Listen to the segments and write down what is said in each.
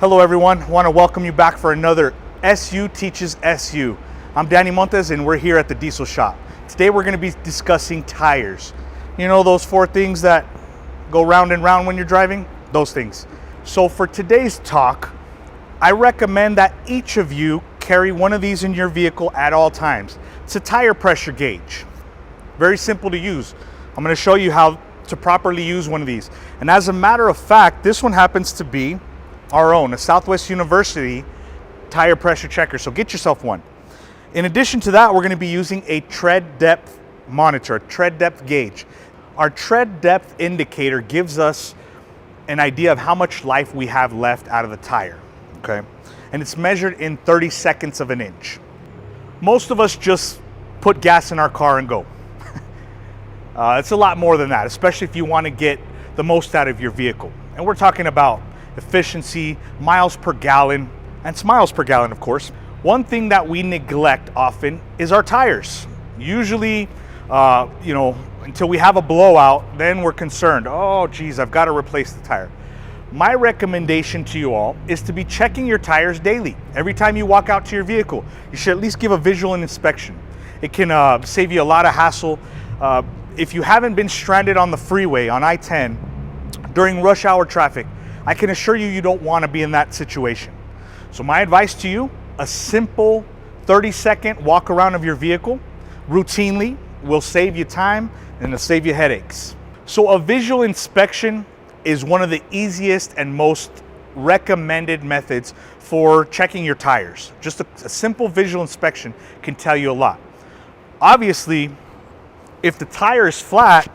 Hello everyone, want to welcome you back for another SU Teaches SU. I'm Danny Montes and we're here at the Diesel Shop. Today we're going to be discussing tires. You know those four things that go round and round when you're driving? Those things. So for today's talk, I recommend that each of you carry one of these in your vehicle at all times. It's a tire pressure gauge. Very simple to use. I'm going to show you how to properly use one of these. And as a matter of fact, this one happens to be our own, a Southwest University tire pressure checker. So get yourself one. In addition to that, we're going to be using a tread depth monitor, a tread depth gauge. Our tread depth indicator gives us an idea of how much life we have left out of the tire, okay? And it's measured in 30 seconds of an inch. Most of us just put gas in our car and go. It's a lot more than that, especially if you want to get the most out of your vehicle. And we're talking about efficiency, miles per gallon, and it's miles per gallon, of course. One thing that we neglect often is our tires. Usually, until we have a blowout, then we're concerned. Oh, geez, I've got to replace the tire. My recommendation to you all is to be checking your tires daily. Every time you walk out to your vehicle, you should at least give a visual inspection. It can save you a lot of hassle. If you haven't been stranded on the freeway on I-10 during rush hour traffic, I can assure you, you don't want to be in that situation. So my advice to you, a simple 30-second walk around of your vehicle routinely will save you time and it'll save you headaches. So a visual inspection is one of the easiest and most recommended methods for checking your tires. Just a simple visual inspection can tell you a lot. Obviously, if the tire is flat,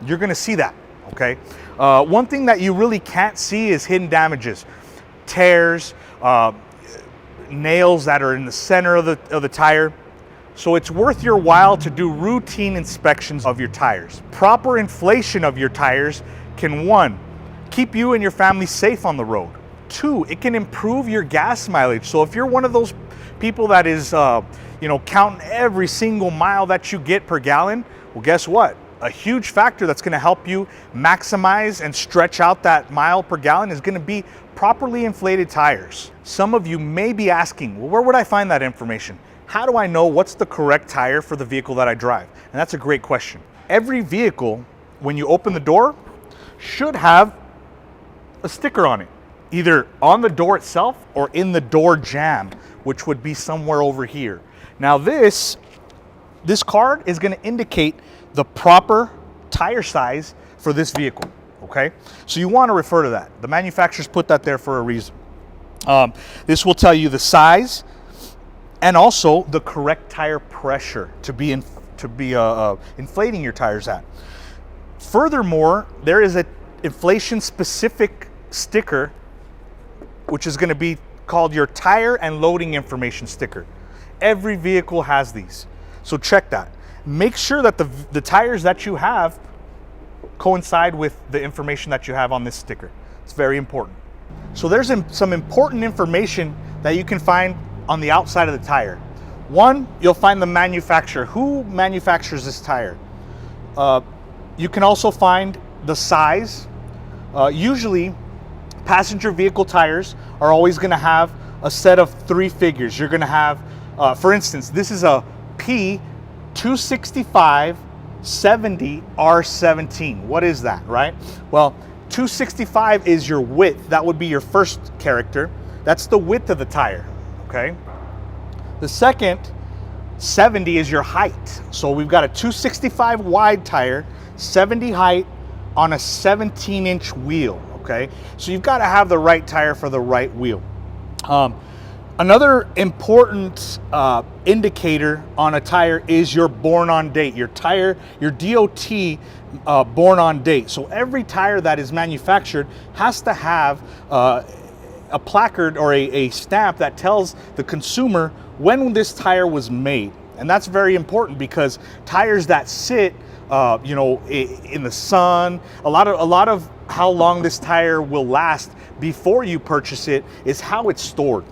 you're going to see that, okay? One thing that you really can't see is hidden damages, tears, nails that are in the center of the tire. So it's worth your while to do routine inspections of your tires. Proper inflation of your tires can, 1, keep you and your family safe on the road. 2, it can improve your gas mileage. So if you're one of those people that is counting every single mile that you get per gallon, well, guess what? A huge factor that's going to help you maximize and stretch out that mile per gallon is going to be properly inflated tires. Some of you may be asking, well, where would I find that information? How do I know what's the correct tire for the vehicle that I drive? And that's a great question. Every vehicle, when you open the door, should have a sticker on it, either on the door itself or in the door jamb, which would be somewhere over here. Now this card is going to indicate the proper tire size for this vehicle, okay? So you want to refer to that. The manufacturers put that there for a reason. This will tell you the size and also the correct tire pressure to be inflating your tires at. Furthermore, there is an inflation specific sticker which is going to be called your tire and loading information sticker. Every vehicle has these, so check that. Make sure that the tires that you have coincide with the information that you have on this sticker. It's very important. So there's some important information that you can find on the outside of the tire. 1, you'll find the manufacturer. Who manufactures this tire? You can also find the size. Usually, passenger vehicle tires are always going to have a set of 3 figures. You're going to have, for instance, this is a P265 70 R17. What is that, right? Well, 265 is your width. That would be your first character. That's the width of the tire, okay? The second, 70, is your height. So we've got a 265 wide tire, 70 height on a 17-inch wheel, okay? So you've got to have the right tire for the right wheel. Another important indicator on a tire is your born on date, your tire, your DOT born on date. So every tire that is manufactured has to have a placard or a stamp that tells the consumer when this tire was made. And that's very important because tires that sit in the sun, a lot of how long this tire will last before you purchase it is how it's stored.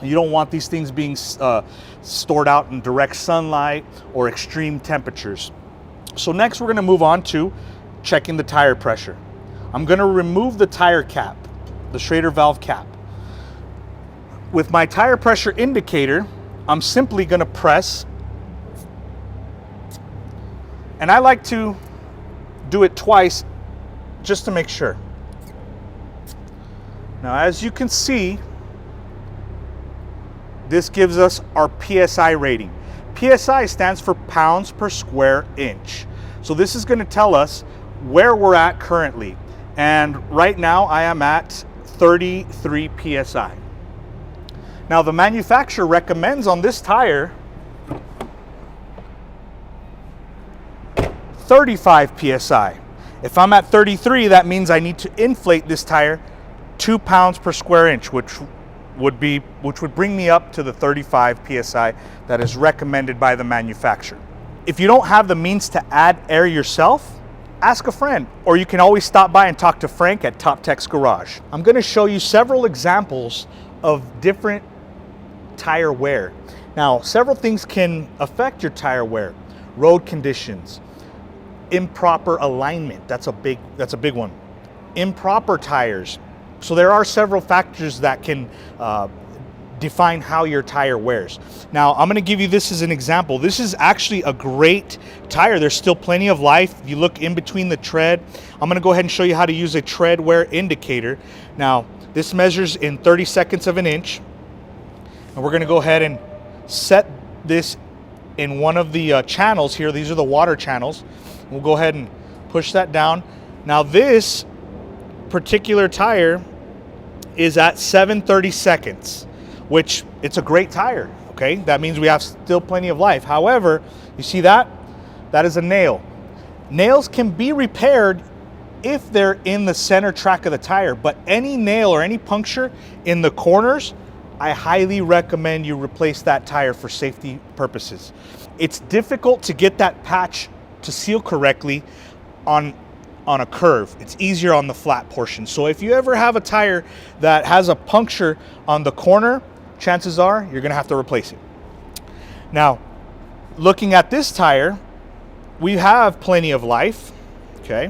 You don't want these things being stored out in direct sunlight or extreme temperatures. So next we're going to move on to checking the tire pressure. I'm going to remove the tire cap, the Schrader valve cap. With my tire pressure indicator, I'm simply going to press, and I like to do it twice just to make sure. Now, as you can see, this gives us our PSI rating. PSI stands for pounds per square inch. So this is going to tell us where we're at currently. And right now I am at 33 PSI. Now the manufacturer recommends on this tire 35 PSI. If I'm at 33, that means I need to inflate this tire 2 pounds per square inch, which would bring me up to the 35 PSI that is recommended by the manufacturer. If you don't have the means to add air yourself, ask a friend, or you can always stop by and talk to Frank at Top Tech's Garage. I'm going to show you several examples of different tire wear. Now, several things can affect your tire wear. Road conditions, improper alignment, that's a big one. Improper tires. So there are several factors that can define how your tire wears. Now, I'm going to give you this as an example. This is actually a great tire. There's still plenty of life. If you look in between the tread, I'm going to go ahead and show you how to use a tread wear indicator. Now, this measures in 30 of an inch. And we're going to go ahead and set this in one of the channels here. These are the water channels. We'll go ahead and push that down. Now, this particular tire is at 7/32, which it's a great tire. Okay, that means we have still plenty of life. However, you see that is a nail. Nails can be repaired if they're in the center track of the tire, but any nail or any puncture in the corners, I highly recommend you replace that tire for safety purposes. It's difficult to get that patch to seal correctly on a curve. It's easier on the flat portion. So if you ever have a tire that has a puncture on the corner, chances are you're gonna have to replace it. Now, looking at this tire, we have plenty of life, okay?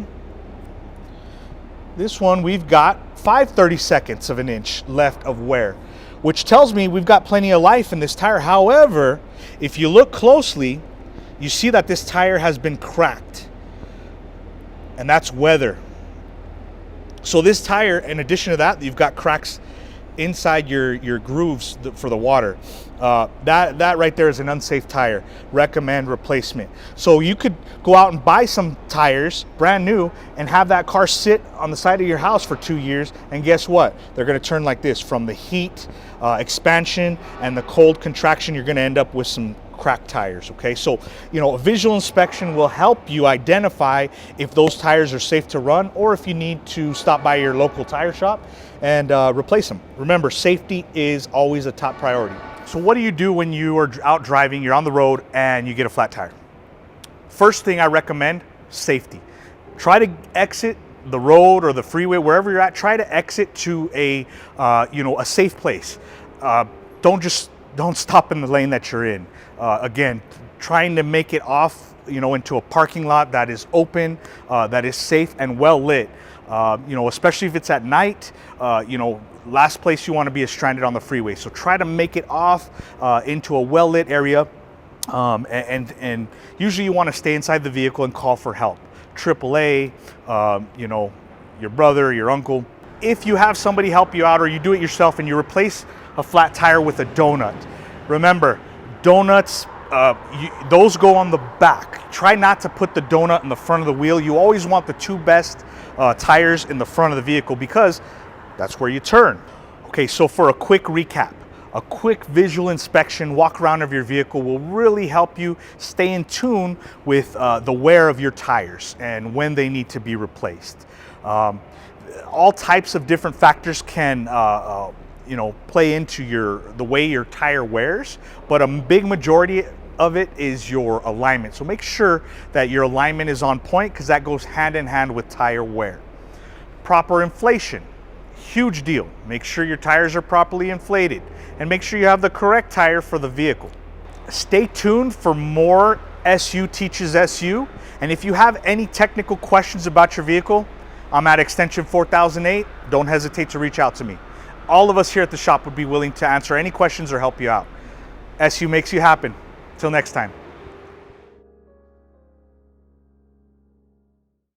This one, we've got 5/32 of an inch left of wear, which tells me we've got plenty of life in this tire. However, if you look closely, you see that this tire has been cracked, and that's weather. So this tire, in addition to that, you've got cracks inside your grooves for the water. That right there is an unsafe tire. Recommend replacement. So you could go out and buy some tires brand new and have that car sit on the side of your house for 2 years, and guess what? They're going to turn like this. From the heat expansion and the cold contraction, you're going to end up with some cracked tires. Okay, so a visual inspection will help you identify if those tires are safe to run, or if you need to stop by your local tire shop and replace them. Remember, safety is always a top priority. So what do you do when you are out driving, you're on the road, and you get a flat tire? First thing I recommend, safety. Try to exit the road or the freeway, wherever you're at. Try to exit to a safe place. Don't stop in the lane that you're in. Again, trying to make it off, into a parking lot that is open, that is safe and well lit. Especially if it's at night. Last place you want to be is stranded on the freeway. So try to make it off into a well lit area, and usually you want to stay inside the vehicle and call for help. AAA, your brother, your uncle. If you have somebody help you out, or you do it yourself and you replace a flat tire with a donut, remember, donuts, those go on the back. Try not to put the donut in the front of the wheel. You always want the two best tires in the front of the vehicle, because that's where you turn. Okay, so for a quick recap, a quick visual inspection, walk around of your vehicle will really help you stay in tune with the wear of your tires and when they need to be replaced. All types of different factors can play into the way your tire wears, but a big majority of it is your alignment. So make sure that your alignment is on point, because that goes hand in hand with tire wear. Proper inflation, huge deal. Make sure your tires are properly inflated, and make sure you have the correct tire for the vehicle. Stay tuned for more SU Teaches SU, and if you have any technical questions about your vehicle, I'm at extension 4008. Don't hesitate to reach out to me. all of us here at the shop would be willing to answer any questions or help you out. SU makes you happen. Till next time.